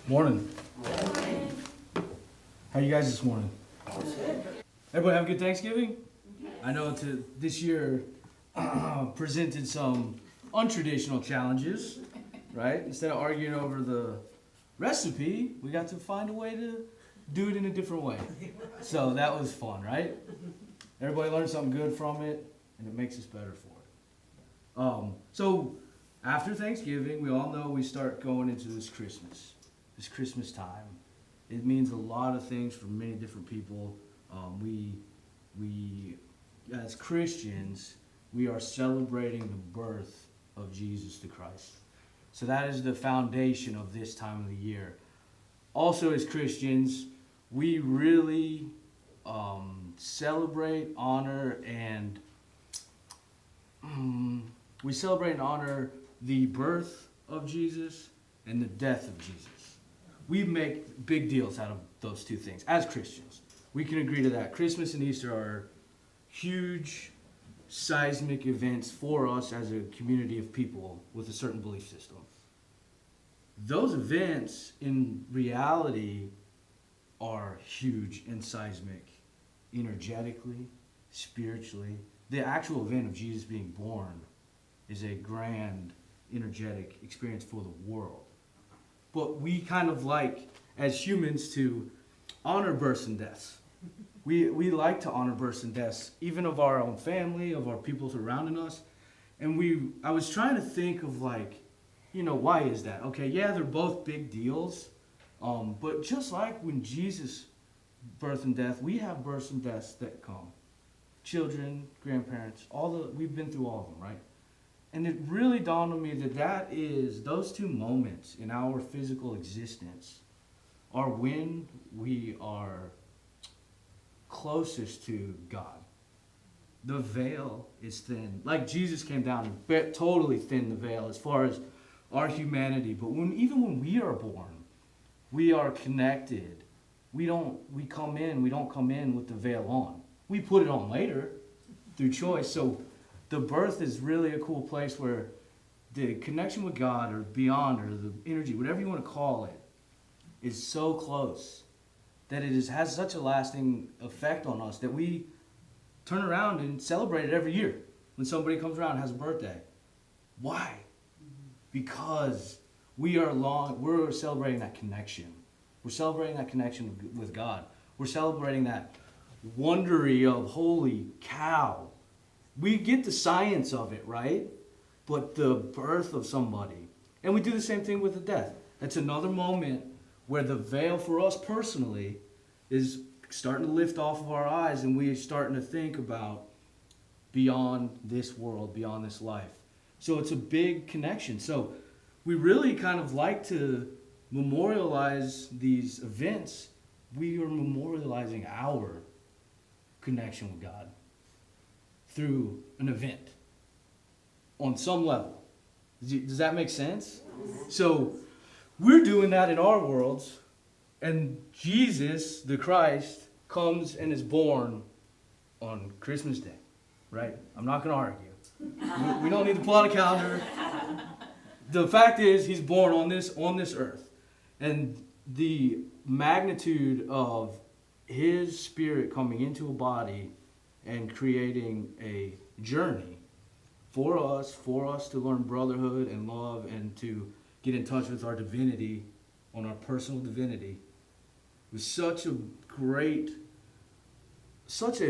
Morning. How you guys this morning? Everybody have a good Thanksgiving? I know this year presented some untraditional challenges, right? Instead of arguing over the recipe, we got to find a way to do it in a different way. So that was fun, right? Everybody learned something good from it, and it makes us better for it. So after Thanksgiving, we all know we start going into this Christmas time. It means a lot of things for many different people. We as Christians, we are celebrating the birth of Jesus the Christ. So that is the foundation of this time of the year. Also, as Christians, we really celebrate, honor, and the birth of Jesus and the death of Jesus. We make big deals out of those two things as Christians. We can agree to that. Christmas and Easter are huge, seismic events for us as a community of people with a certain belief system. Those events, in reality, are huge and seismic, energetically, spiritually. The actual event of Jesus being born is a grand, energetic experience for the world. But we kind of like, as humans, to honor births and deaths. We like to honor births and deaths, even of our own family, of our people surrounding us. And I was trying to think of why is that? Okay, yeah, they're both big deals. But just like when Jesus' birth and death, we have births and deaths that come. Children, grandparents, we've been through all of them, right? And it really dawned on me that those two moments in our physical existence are when we are closest to God. The veil is thin. Like Jesus came down and totally thinned the veil as far as our humanity. But even when we are born, we are connected. We don't come in with the veil on. We put it on later through choice. So the birth is really a cool place where the connection with God or beyond or the energy, whatever you want to call it, is so close that it has such a lasting effect on us that we turn around and celebrate it every year when somebody comes around and has a birthday. Why? Because we're celebrating that connection. We're celebrating that connection with God. We're celebrating that wondery of holy cow. We get the science of it, right? But the birth of somebody. And we do the same thing with the death. That's another moment where the veil for us personally is starting to lift off of our eyes and we're starting to think about beyond this world, beyond this life. So it's a big connection. So we really kind of like to memorialize these events. We are memorializing our connection with God through an event on some level. Does that make sense? So we're doing that in our worlds, and Jesus, the Christ, comes and is born on Christmas Day, right? I'm not going to argue. We don't need to pull out a calendar. The fact is, he's born on this earth. And the magnitude of his spirit coming into a body and creating a journey for us to learn brotherhood and love and to get in touch with our divinity, on our personal divinity, was such a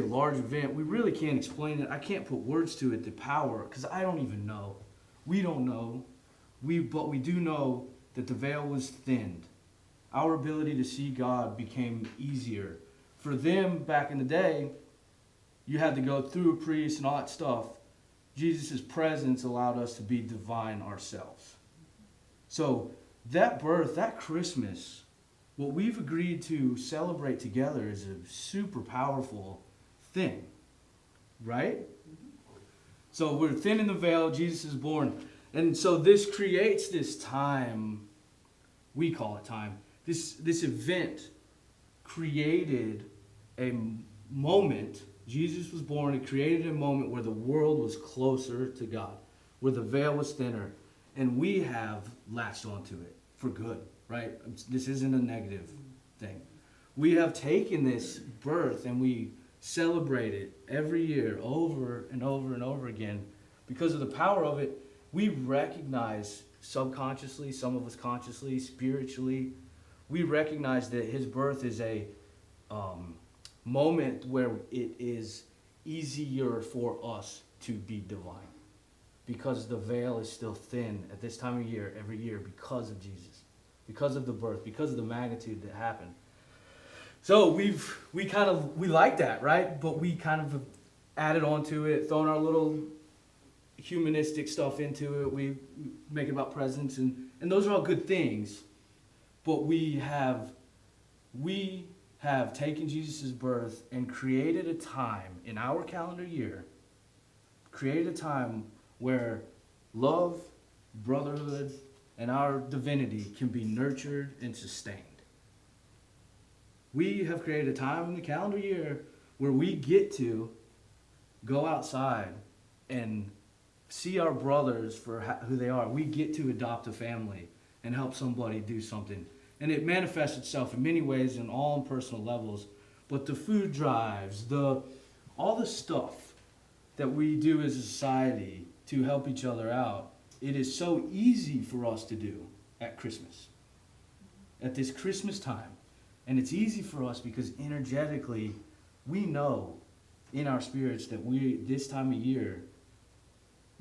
large event. We really can't explain it. I can't put words to it, the power, because I don't even know. We don't know. But we do know that the veil was thinned. Our ability to see God became easier. For them, back in the day, you had to go through a priest and all that stuff. Jesus' presence allowed us to be divine ourselves. So that birth, that Christmas, what we've agreed to celebrate together is a super powerful thing, right? So we're thinning the veil, Jesus is born. And so this creates this time, we call it time, this event created a moment. Jesus was born. It created a moment where the world was closer to God, where the veil was thinner, and we have latched onto it for good, right? This isn't a negative thing. We have taken this birth and we celebrate it every year over and over and over again. Because of the power of it, we recognize subconsciously, some of us consciously, spiritually, we recognize that his birth is a moment where it is easier for us to be divine. Because the veil is still thin at this time of year, every year, because of Jesus. Because of the birth, because of the magnitude that happened. So we like that, right? But we kind of added on to it, thrown our little humanistic stuff into it. We make it about presence, and those are all good things. But we have taken Jesus' birth and created a time in our calendar year, created a time where love, brotherhood, and our divinity can be nurtured and sustained. We have created a time in the calendar year where we get to go outside and see our brothers for who they are. We get to adopt a family and help somebody do something. And it manifests itself in many ways and all on personal levels. But the food drives, all the stuff that we do as a society to help each other out, it is so easy for us to do at Christmas, at this Christmas time. And it's easy for us because energetically, we know in our spirits that this time of year,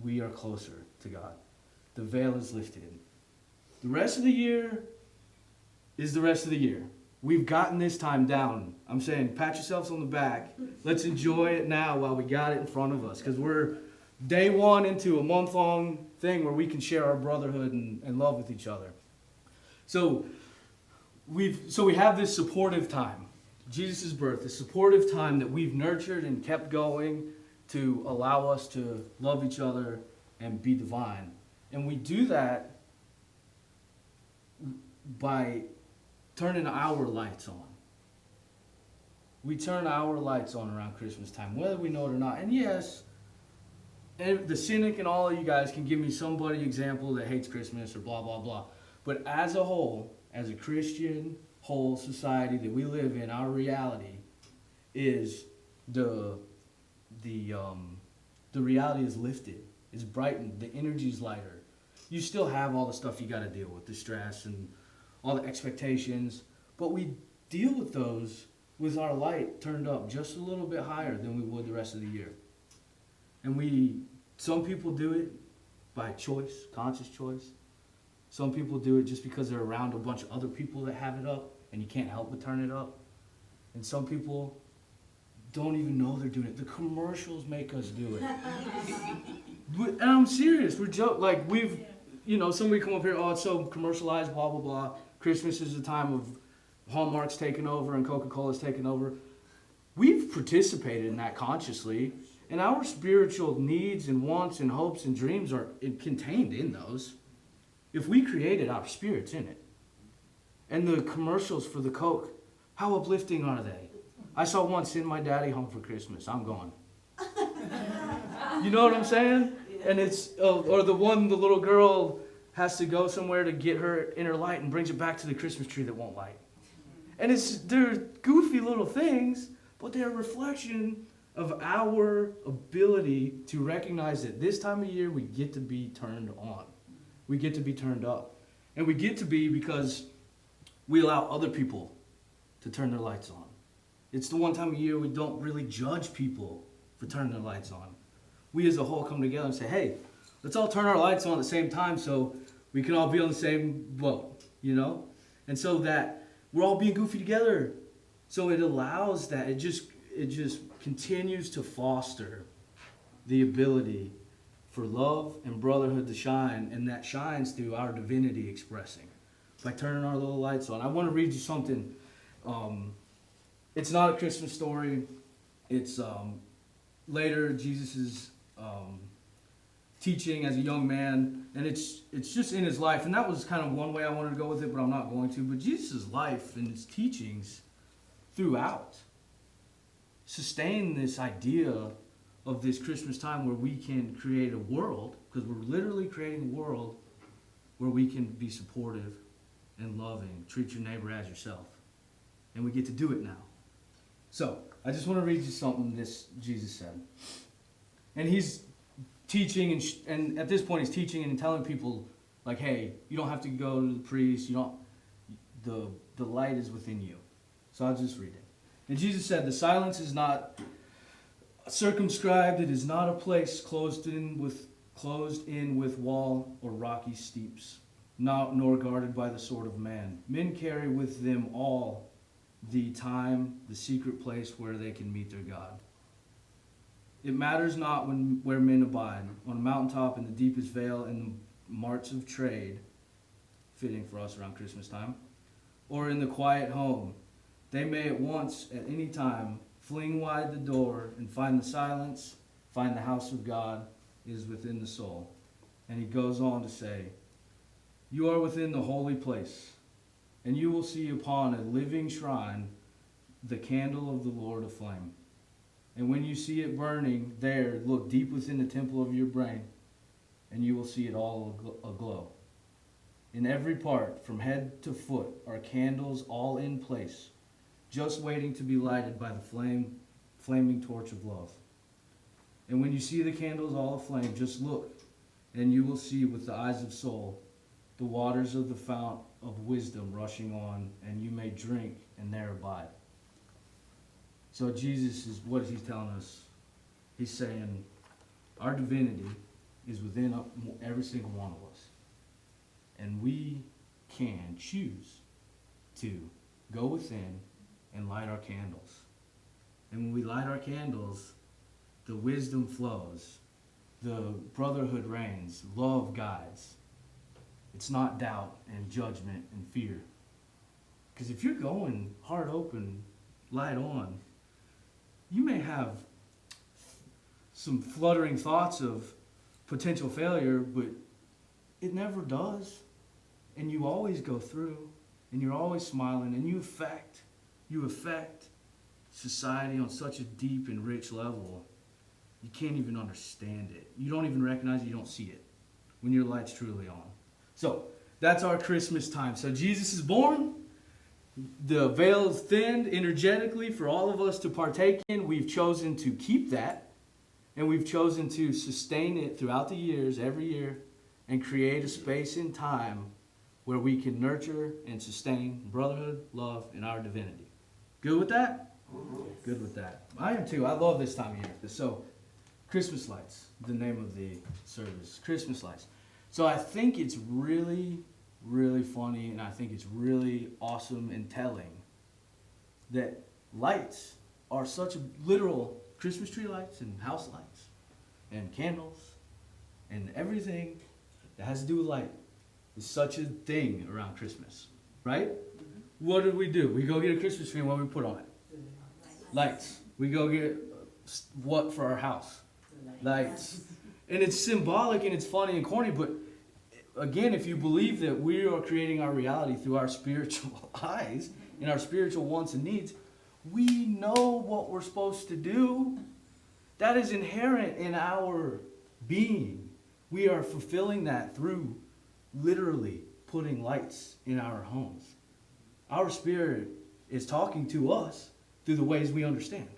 we are closer to God. The veil is lifted. The rest of the year is the rest of the year. We've gotten this time down. I'm saying, pat yourselves on the back. Let's enjoy it now while we got it in front of us. Because we're day one into a month-long thing where we can share our brotherhood and love with each other. So we have this supportive time. Jesus' birth, this supportive time that we've nurtured and kept going to allow us to love each other and be divine. And we do that by turning our lights on. We turn our lights on around Christmas time, whether we know it or not. And yes, and the cynic and all of you guys can give me somebody example that hates Christmas or blah, blah, blah. But as a whole, as a Christian whole society that we live in, our reality is the reality is lifted, is brightened, the energy is lighter. You still have all the stuff you got to deal with, the stress and all the expectations, but we deal with those with our light turned up just a little bit higher than we would the rest of the year. And some people do it by choice, conscious choice. Some people do it just because they're around a bunch of other people that have it up and you can't help but turn it up. And some people don't even know they're doing it. The commercials make us do it. And I'm serious. We're somebody come up here, oh, it's so commercialized, blah, blah, blah. Christmas is a time of Hallmark's taking over and Coca-Cola's taking over. We've participated in that consciously, and our spiritual needs and wants and hopes and dreams are contained in those. If we created our spirits in it. And the commercials for the Coke, how uplifting are they? I saw one, send my daddy home for Christmas. I'm gone. You know what I'm saying? And it's, or the one, the little girl has to go somewhere to get her inner light and brings it back to the Christmas tree that won't light. And they're goofy little things, but they're a reflection of our ability to recognize that this time of year we get to be turned on. We get to be turned up. And we get to be because we allow other people to turn their lights on. It's the one time of year we don't really judge people for turning their lights on. We as a whole come together and say, hey, let's all turn our lights on at the same time so we can all be on the same boat, you know? And so that we're all being goofy together. So it allows that, it just continues to foster the ability for love and brotherhood to shine, and that shines through our divinity expressing by turning our little lights on. I want to read you something. It's not a Christmas story. It's later Jesus' teaching as a young man, and it's just in his life. And that was kind of one way I wanted to go with it, but I'm not going to. But Jesus' life and his teachings throughout sustain this idea of this Christmas time where we can create a world, because we're literally creating a world where we can be supportive and loving. Treat your neighbor as yourself. And we get to do it now. So, I just want to read you something this Jesus said. And he's teaching, and at this point he's teaching and telling people, like, hey, you don't have to go to the priest. You don't. The light is within you. So I'll just read it. And Jesus said, the silence is not circumscribed. It is not a place closed in with wall or rocky steeps, nor guarded by the sword of man. Men carry with them all the time, the secret place where they can meet their God. It matters not where men abide, on a mountaintop in the deepest vale in the marts of trade, fitting for us around Christmas time, or in the quiet home. They may at once, at any time, fling wide the door and find the silence, find the house of God is within the soul. And he goes on to say, you are within the holy place, and you will see upon a living shrine the candle of the Lord aflame. And when you see it burning there, look deep within the temple of your brain, and you will see it all aglow. In every part, from head to foot, are candles all in place, just waiting to be lighted by the flaming torch of love. And when you see the candles all aflame, just look, and you will see with the eyes of soul the waters of the fount of wisdom rushing on, and you may drink and there abide. So Jesus is what he's telling us. He's saying our divinity is within every single one of us. And we can choose to go within and light our candles. And when we light our candles, the wisdom flows, the brotherhood reigns, love guides. It's not doubt and judgment and fear. Because if you're going heart open, light on, you may have some fluttering thoughts of potential failure, but it never does. And you always go through, and you're always smiling, and you affect society on such a deep and rich level, you can't even understand it. You don't even recognize it, you don't see it when your light's truly on. So, that's our Christmas time. So Jesus is born. The veil is thinned energetically for all of us to partake in. We've chosen to keep that, and we've chosen to sustain it throughout the years, every year, and create a space in time where we can nurture and sustain brotherhood, love, and our divinity. Good with that? Good with that. I am too. I love this time of year. So, Christmas lights, the name of the service. Christmas lights. So I think it's really, really funny, and I think it's really awesome and telling that lights are such a literal Christmas tree lights and house lights and candles and everything that has to do with light is such a thing around Christmas, right? What do? We go get a Christmas tree, and what do we put on it? Lights. We go get what for our house? Lights. And it's symbolic and it's funny and corny, but again, if you believe that we are creating our reality through our spiritual eyes and our spiritual wants and needs, we know what we're supposed to do. That is inherent in our being. We are fulfilling that through literally putting lights in our homes. Our spirit is talking to us through the ways we understand.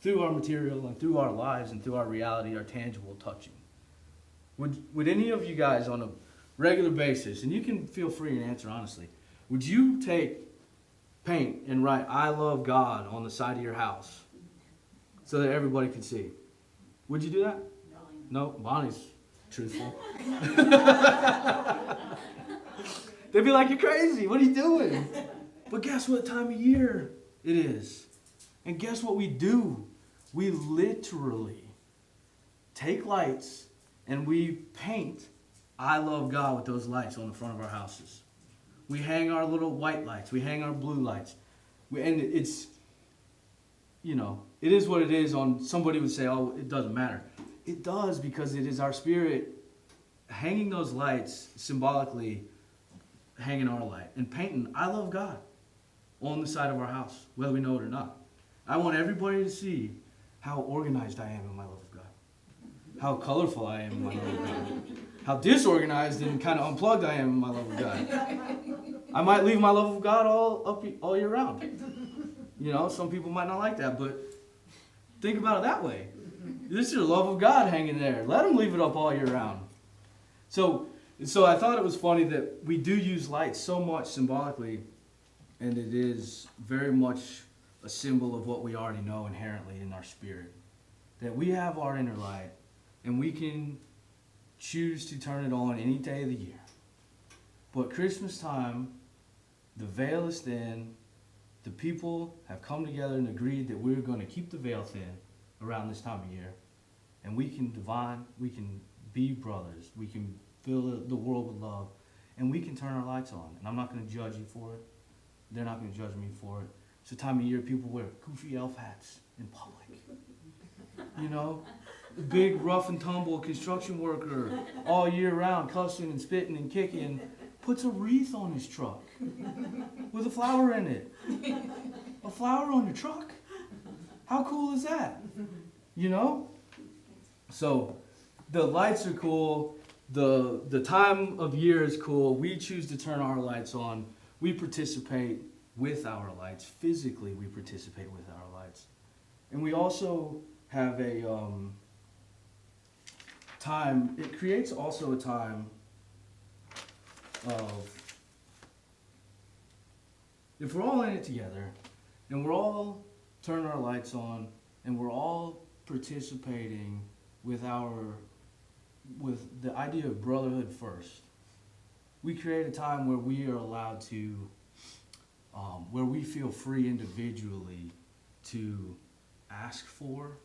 Through our material and through our lives and through our reality, our tangible touching. Would any of you guys on a regular basis, and you can feel free to answer honestly, would you take paint and write "I love God" on the side of your house so that everybody could see? Would you do that? No, Bonnie's truthful. They'd be like, "You're crazy, what are you doing?" But guess what time of year it is? And guess what we do? We literally take lights and we paint "I love God" with those lights on the front of our houses. We hang our little white lights. We hang our blue lights. And it's, it is what it is. Somebody would say, oh, it doesn't matter. It does, because it is our spirit hanging those lights, symbolically hanging our light and painting "I love God" on the side of our house, whether we know it or not. I want everybody to see how organized I am in my love of God, how colorful I am in my love of God, how disorganized and kind of unplugged I am in my love of God. I might leave my love of God all year round. You know, some people might not like that, but think about it that way. This is your love of God hanging there. Let him leave it up all year round. So I thought it was funny that we do use lights so much symbolically, and it is very much a symbol of what we already know inherently in our spirit. That we have our inner light, and we can choose to turn it on any day of the year. But Christmas time, the veil is thin. The people have come together and agreed that we're going to keep the veil thin around this time of year. And we can be brothers. We can fill the world with love. And we can turn our lights on. And I'm not going to judge you for it. They're not going to judge me for it. It's a time of year people wear goofy elf hats in public. You know? The big rough and tumble construction worker all year round, cussing and spitting and kicking, puts a wreath on his truck with a flower in it. A flower on your truck? How cool is that? You know? So the lights are cool. The time of year is cool. We choose to turn our lights on. We participate with our lights. Physically, we participate with our lights. And we also have a time. It creates also a time of, if we're all in it together and we're all turning our lights on and we're all participating with the idea of brotherhood first, we create a time where we are allowed to, where we feel free individually to ask for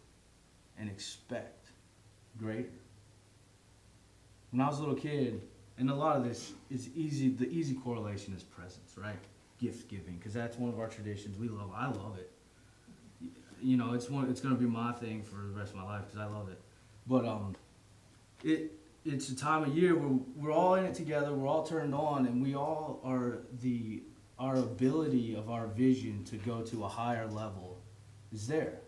and expect greater. When I was a little kid, and a lot of this is easy, the easy correlation is presents, right? Gift giving, because that's one of our traditions. I love it. You know, it's going to be my thing for the rest of my life because I love it. But it's a time of year where we're all in it together, we're all turned on, and we all are our ability of our vision to go to a higher level is there.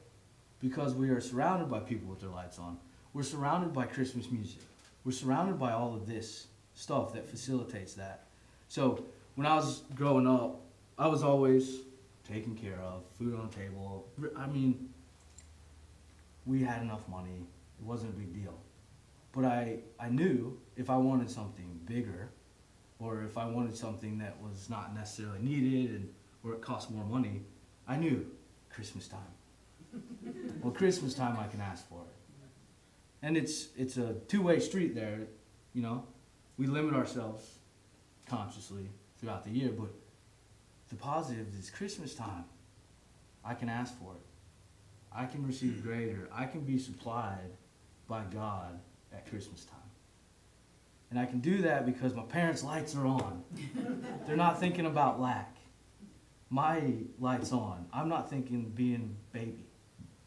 Because we are surrounded by people with their lights on. We're surrounded by Christmas music. We're surrounded by all of this stuff that facilitates that. So when I was growing up, I was always taken care of, food on the table. I mean, we had enough money. It wasn't a big deal. But I knew if I wanted something bigger, or if I wanted something that was not necessarily needed and or it cost more money, I knew Christmas time. Well, Christmas time I can ask for it. And it's a two-way street there, you know. We limit ourselves consciously throughout the year, but the positive is Christmas time. I can ask for it. I can receive greater. I can be supplied by God at Christmas time. And I can do that because my parents' lights are on. They're not thinking about lack. My light's on. I'm not thinking being baby.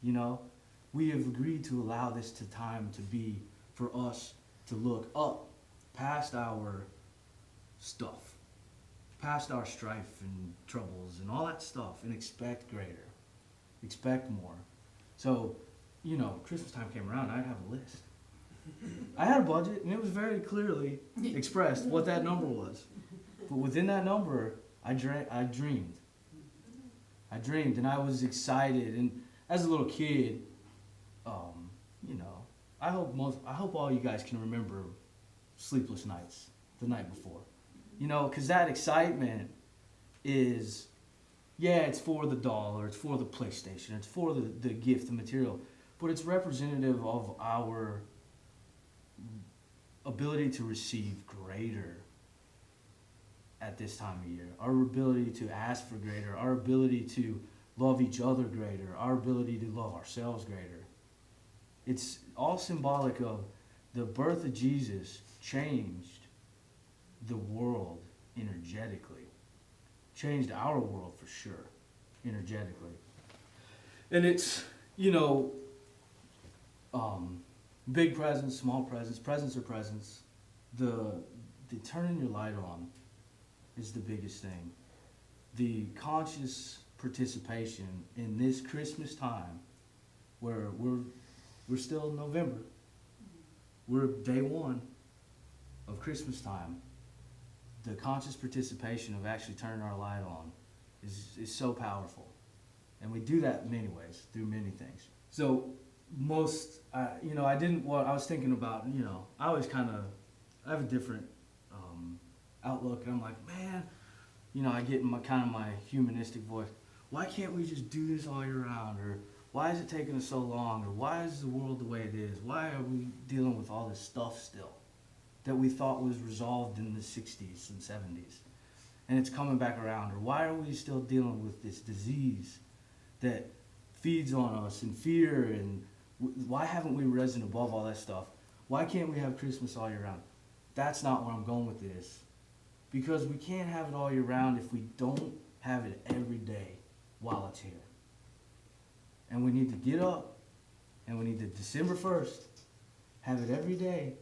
You know, we have agreed to allow this time to be for us to look up past our stuff, past our strife and troubles and all that stuff, and expect greater, expect more. So, you know, Christmas time came around, I'd have a list. I had a budget, and it was very clearly expressed what that number was. But within that number, I dreamed. I dreamed, and I was excited. And as a little kid, you know, I hope all you guys can remember sleepless nights the night before. You know, because that excitement is, yeah, it's for the doll, or it's for the PlayStation, it's for the gift, the material, but it's representative of our ability to receive greater at this time of year, our ability to ask for greater, our ability to love each other greater, our ability to love ourselves greater. It's all symbolic of the birth of Jesus changed the world energetically, changed our world for sure, energetically. And it's, you know, big presents, small presents, presents are presents. The turning your light on is the biggest thing. The conscious participation in this Christmas time, where we're still in November. We're day one of Christmas time. the conscious participation of actually turning our light on is so powerful. And we do that in many ways, through many things. So I was thinking about, I always I have a different outlook, and I'm like, man, I get in my humanistic voice. Why can't we just do this all year round? Or why is it taking us so long? Or why is the world the way it is? Why are we dealing with all this stuff still that we thought was resolved in the 60s and 70s? And it's coming back around. Or why are we still dealing with this disease that feeds on us and fear? And why haven't we risen above all that stuff? Why can't we have Christmas all year round? That's not where I'm going with this. Because we can't have it all year round if we don't have it every day while it's here. And we need to get up, and we need to, December 1st, have it every day.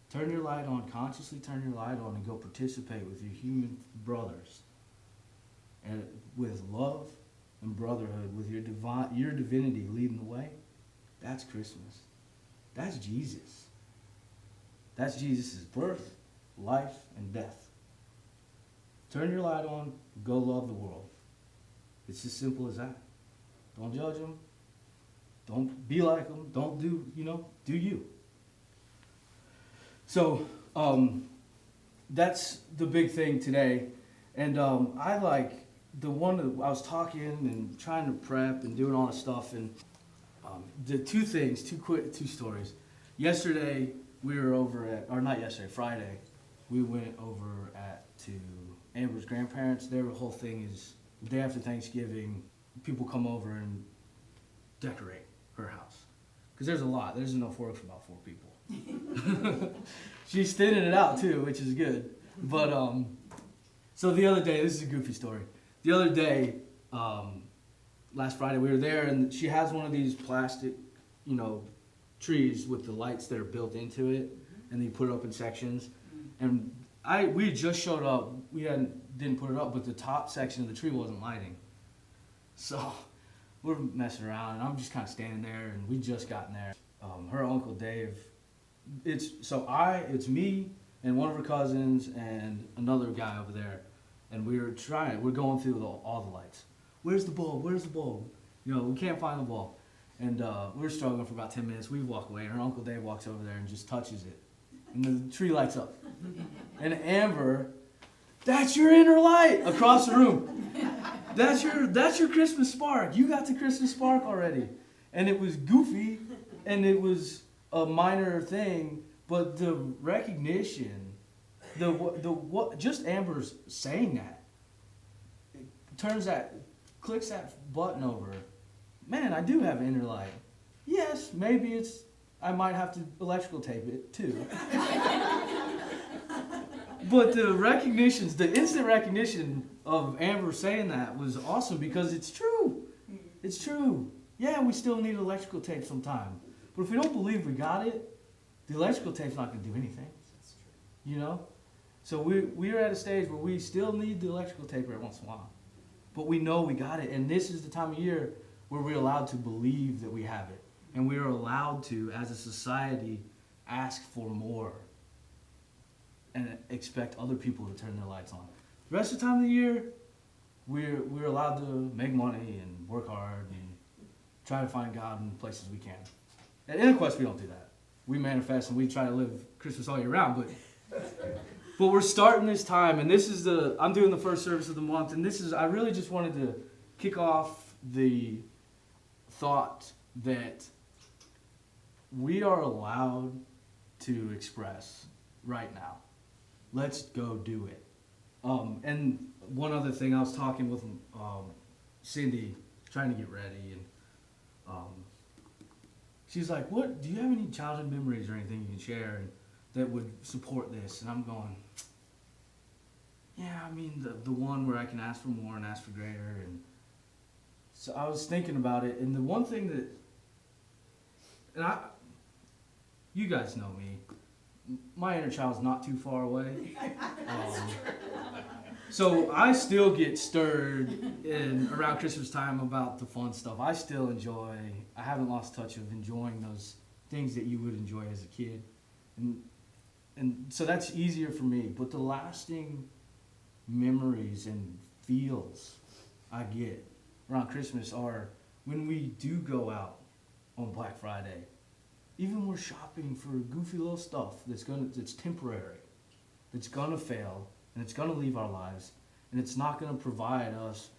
Turn your light on, consciously turn your light on, and go participate with your human brothers. And with love and brotherhood, with your divinity leading the way. That's Christmas. That's Jesus. That's Jesus' birth, life, and death. Turn your light on, go love the world. It's as simple as that. Don't judge them. Don't be like them. Don't do you. So, that's the big thing today. And I like the one that I was talking and trying to prep and doing all this stuff. And the two stories. Yesterday, we were over at, or not yesterday, Friday, we went over to Amber's grandparents. Their whole thing is the day after Thanksgiving, people come over and decorate her house. Because there's a lot. There's enough work for about 4 people. She's thinning it out too, which is good. But, so the other day, this is a goofy story. The other day, last Friday, we were there, and she has one of these plastic, trees with the lights that are built into it, and then you put it up in sections. And we had just showed up. We didn't put it up, but the top section of the tree wasn't lighting. So we're messing around, and I'm just kind of standing there, and we just gotten there. Her Uncle Dave, it's me and one of her cousins and another guy over there, and we're going through all the lights. Where's the bulb? Where's the bulb? We can't find the bulb. And we're struggling for about 10 minutes. We walk away, and her Uncle Dave walks over there and just touches it. And the tree lights up. And Amber, that's your inner light across the room. That's your Christmas spark. You got the Christmas spark already. And it was goofy, and it was a minor thing, but the recognition, just Amber's saying that, clicks that button over. Man, I do have an inner light. Yes, maybe I might have to electrical tape it too. But the instant recognition of Amber saying that was awesome because it's true. It's true. Yeah, we still need electrical tape sometime. But if we don't believe we got it, the electrical tape's not going to do anything. That's true. So we're at a stage where we still need the electrical tape every once in a while. But we know we got it. And this is the time of year where we're allowed to believe that we have it. And we are allowed to, as a society, ask for more and expect other people to turn their lights on. The rest of the time of the year, we're allowed to make money and work hard and try to find God in places we can. At InnerQuest, we don't do that. We manifest and we try to live Christmas all year round. But we're starting this time, and I'm doing the first service of the month, and I really just wanted to kick off the thought that we are allowed to express right now. Let's go do it. And one other thing, I was talking with Cindy, trying to get ready, and she's like, "What? Do you have any childhood memories or anything you can share that would support this?" And I'm going, "Yeah, I mean the one where I can ask for more and ask for greater." And so I was thinking about it, and the one thing you guys know me. My inner child's not too far away. So I still get stirred around Christmas time about the fun stuff. I still enjoy, I haven't lost touch of enjoying those things that you would enjoy as a kid. And and so that's easier for me. But the lasting memories and feels I get around Christmas are when we do go out on Black Friday. Even we're shopping for goofy little stuff that's temporary, that's gonna fail, and it's gonna leave our lives, and it's not gonna provide us.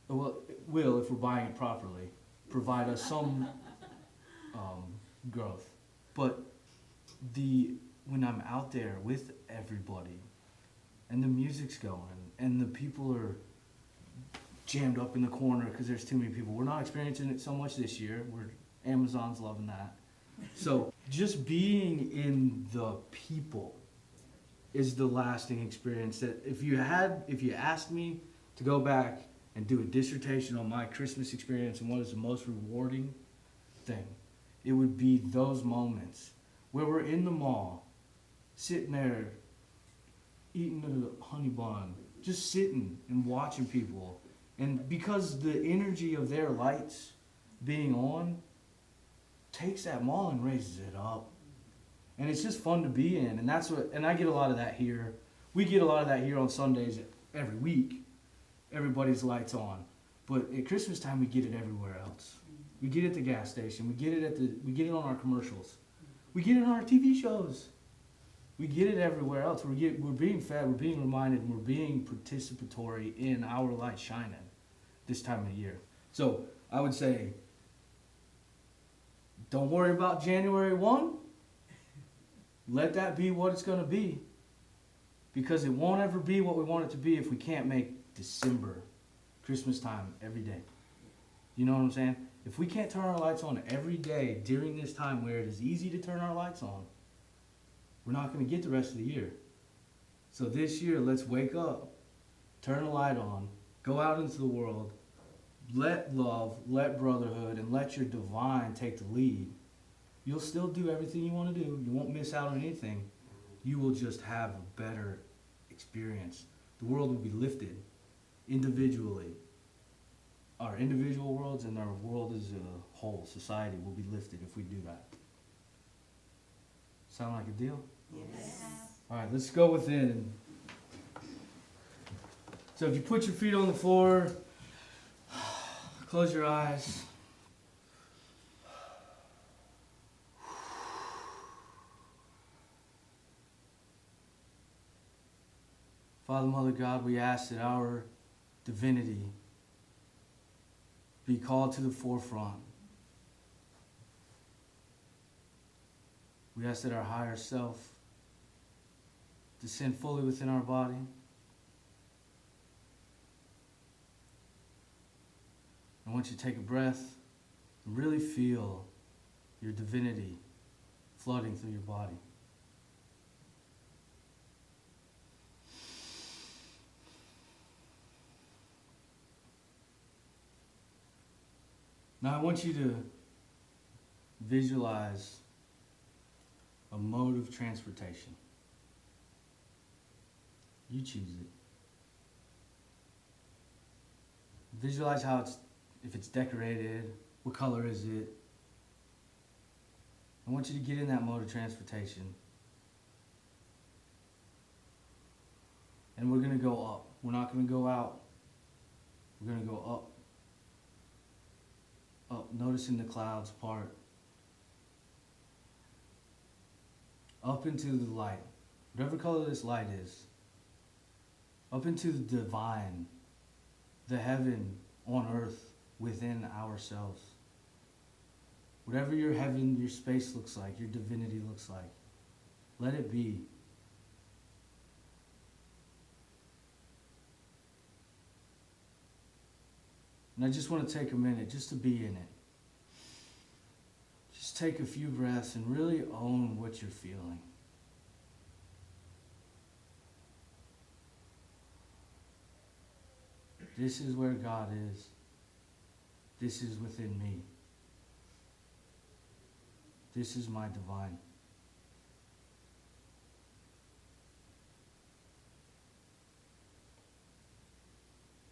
Well, it will if we're buying it properly, provide us some growth. But when I'm out there with everybody, and the music's going, and the people are jammed up in the corner because there's too many people. We're not experiencing it so much this year. Amazon's loving that. So just being in the people is the lasting experience. That if you asked me to go back and do a dissertation on my Christmas experience and what is the most rewarding thing, it would be those moments where we're in the mall, sitting there, eating a honey bun, just sitting and watching people. And because the energy of their lights being on takes that mall and raises it up. And it's just fun to be in. And I get a lot of that here. We get a lot of that here on Sundays every week. Everybody's lights on. But at Christmas time, we get it everywhere else. We get it at the gas station. We get it on our commercials. We get it on our TV shows. We get it everywhere else. We're being fed, we're being reminded, and we're being participatory in our light shining this time of year. So I would say, don't worry about January 1. Let that be what it's going to be. Because it won't ever be what we want it to be if we can't make December, Christmas time, every day. You know what I'm saying? If we can't turn our lights on every day during this time where it is easy to turn our lights on, we're not going to get the rest of the year. So this year, let's wake up, turn the light on, go out into the world, let love, let brotherhood, and let your divine take the lead. You'll still do everything you want to do. You won't miss out on anything. You will just have a better experience. The world will be lifted individually. Our individual worlds and our world as a whole, society, will be lifted if we do that. Sound like a deal? Yes. All right, let's go within. So if you put your feet on the floor, close your eyes. Father, Mother, God, we ask that our divinity be called to the forefront. We ask that our higher self descend fully within our body. I want you to take a breath and really feel your divinity flooding through your body. Now I want you to visualize a mode of transportation. You choose it. Visualize if it's decorated, what color is it? I want you to get in that mode of transportation. And we're going to go up. We're not going to go out. We're going to go up. Up, noticing the clouds part. Up into the light. Whatever color this light is. Up into the divine. The heaven on earth within ourselves. Whatever your heaven, your space looks like, your divinity looks like. Let it be. And I just want to take a minute just to be in it. Just take a few breaths and really own what you're feeling. This is where God is. This is within me. This is my divine.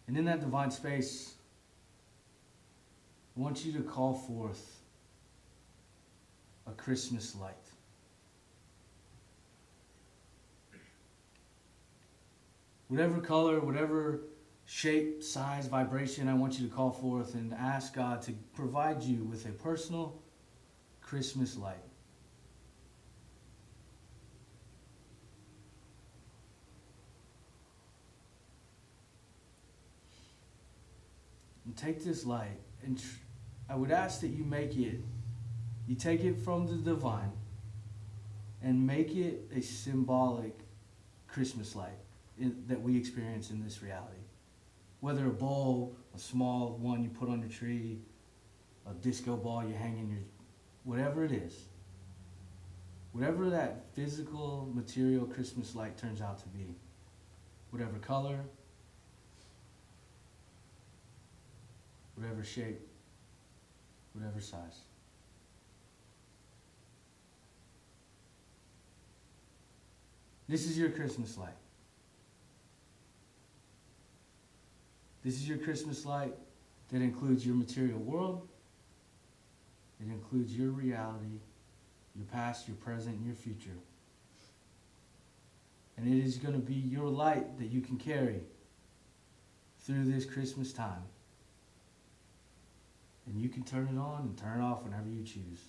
And in that divine space, I want you to call forth a Christmas light. whatever color, whatever shape, size, vibration I want you to call forth, and ask God to provide you with a personal Christmas light. And take this light, and I would ask that you take it from the divine and make it a symbolic Christmas light that we experience in this reality. Whether a bulb, a small one you put on your tree, a disco ball you hang in your, whatever it is, whatever that physical, material Christmas light turns out to be, whatever color, whatever shape, whatever size. This is your Christmas light. This is your Christmas light that includes your material world. It includes your reality, your past, your present, and your future. And it is going to be your light that you can carry through this Christmas time. And you can turn it on and turn it off whenever you choose.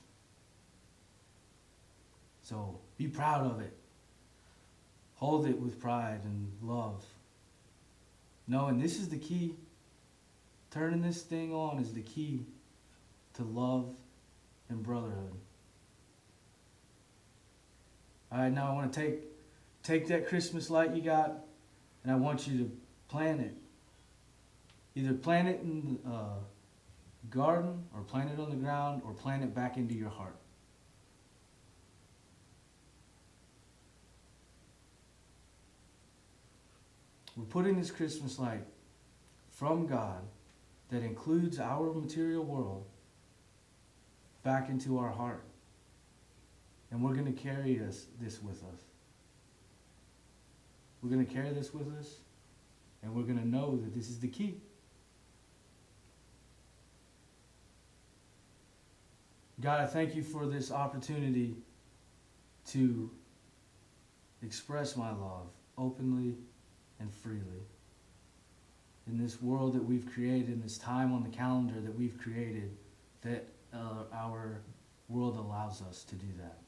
So be proud of it. Hold it with pride and love. Knowing this is the key. Turning this thing on is the key to love and brotherhood. All right, now I want to take that Christmas light you got, and I want you to plant it. Either plant it in the garden, or plant it on the ground, or plant it back into your heart. We're putting this Christmas light from God that includes our material world back into our heart. And we're going to carry this with us. We're going to carry this with us, and we're going to know that this is the key. God, I thank you for this opportunity to express my love openly and freely. In this world that we've created, in this time on the calendar that we've created, that our world allows us to do that.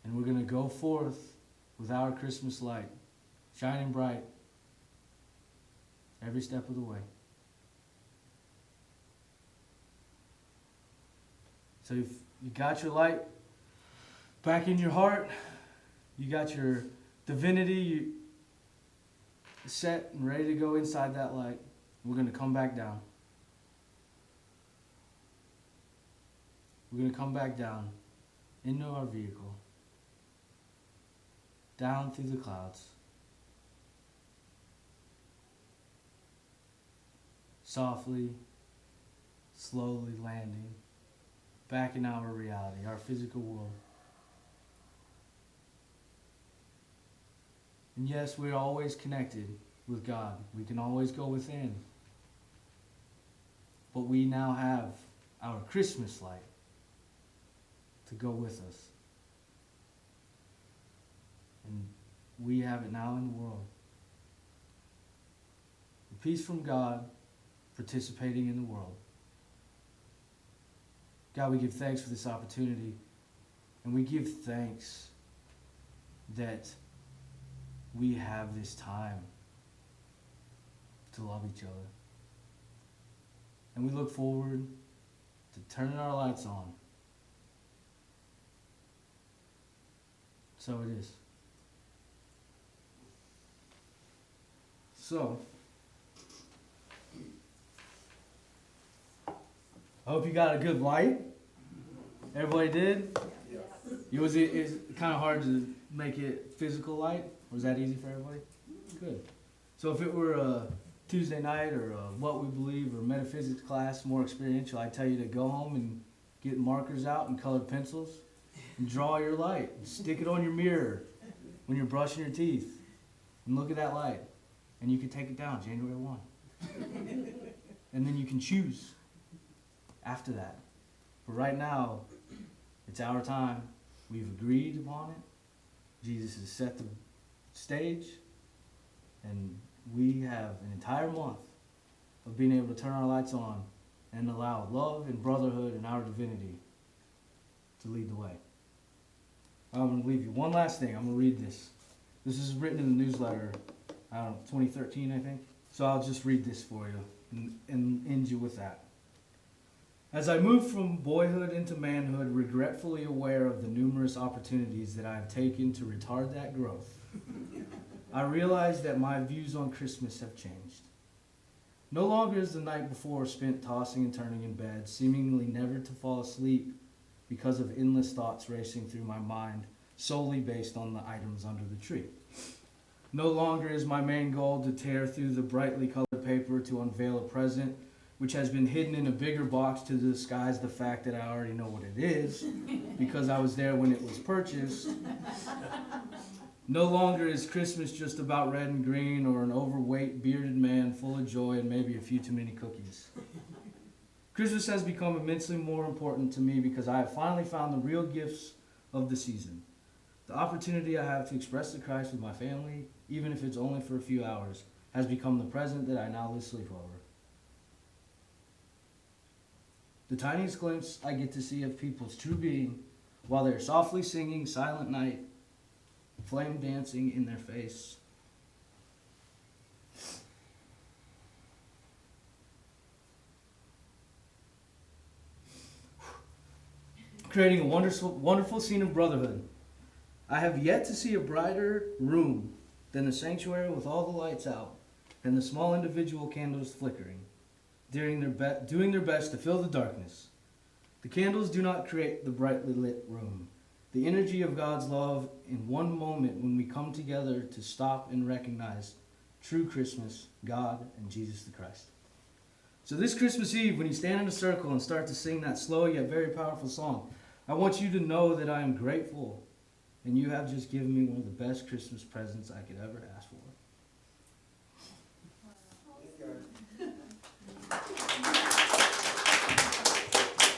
And we're going to go forth with our Christmas light, shining bright every step of the way. So if you got your light back in your heart, you got your divinity set and ready to go inside that light, we're going to come back down. We're going to come back down into our vehicle, down through the clouds, softly, slowly landing back in our reality, our physical world. And yes, we're always connected with God. We can always go within. But we now have our Christmas light to go with us. And we have it now in the world. The peace from God participating in the world. God, we give thanks for this opportunity. And we give thanks that we have this time to love each other. And we look forward to turning our lights on. So it is. So, I hope you got a good light. Everybody did? Yes. It's kind of hard to make it physical light? Was that easy for everybody? Good. So if it were a Tuesday night or a what we believe or metaphysics class, more experiential, I'd tell you to go home and get markers out and colored pencils and draw your light. Stick it on your mirror when you're brushing your teeth and look at that light. And you can take it down January 1. And then you can choose after that. But right now, it's our time. We've agreed upon it. Jesus has set the stage. And we have an entire month of being able to turn our lights on and allow love and brotherhood and our divinity to lead the way. I'm going to leave you one last thing. I'm going to read this. This is written in the newsletter, I don't know, 2013, I think. So I'll just read this for you and end you with that. As I move from boyhood into manhood, regretfully aware of the numerous opportunities that I have taken to retard that growth, I realize that my views on Christmas have changed. No longer is the night before spent tossing and turning in bed, seemingly never to fall asleep because of endless thoughts racing through my mind, solely based on the items under the tree. No longer is my main goal to tear through the brightly colored paper to unveil a present which has been hidden in a bigger box to disguise the fact that I already know what it is because I was there when it was purchased. No longer is Christmas just about red and green or an overweight bearded man full of joy and maybe a few too many cookies. Christmas has become immensely more important to me because I have finally found the real gifts of the season. The opportunity I have to express the Christ with my family, even if it's only for a few hours, has become the present that I now lose sleep over. The tiniest glimpse I get to see of people's true being while they're softly singing Silent Night, flame dancing in their face. Creating a wonderful scene of brotherhood. I have yet to see a brighter room than the sanctuary with all the lights out and the small individual candles flickering, doing their best to fill the darkness. The candles do not create the brightly lit room. The energy of God's love in one moment when we come together to stop and recognize true Christmas, God and Jesus the Christ. So this Christmas Eve, when you stand in a circle and start to sing that slow yet very powerful song, I want you to know that I am grateful and you have just given me one of the best Christmas presents I could ever ask for.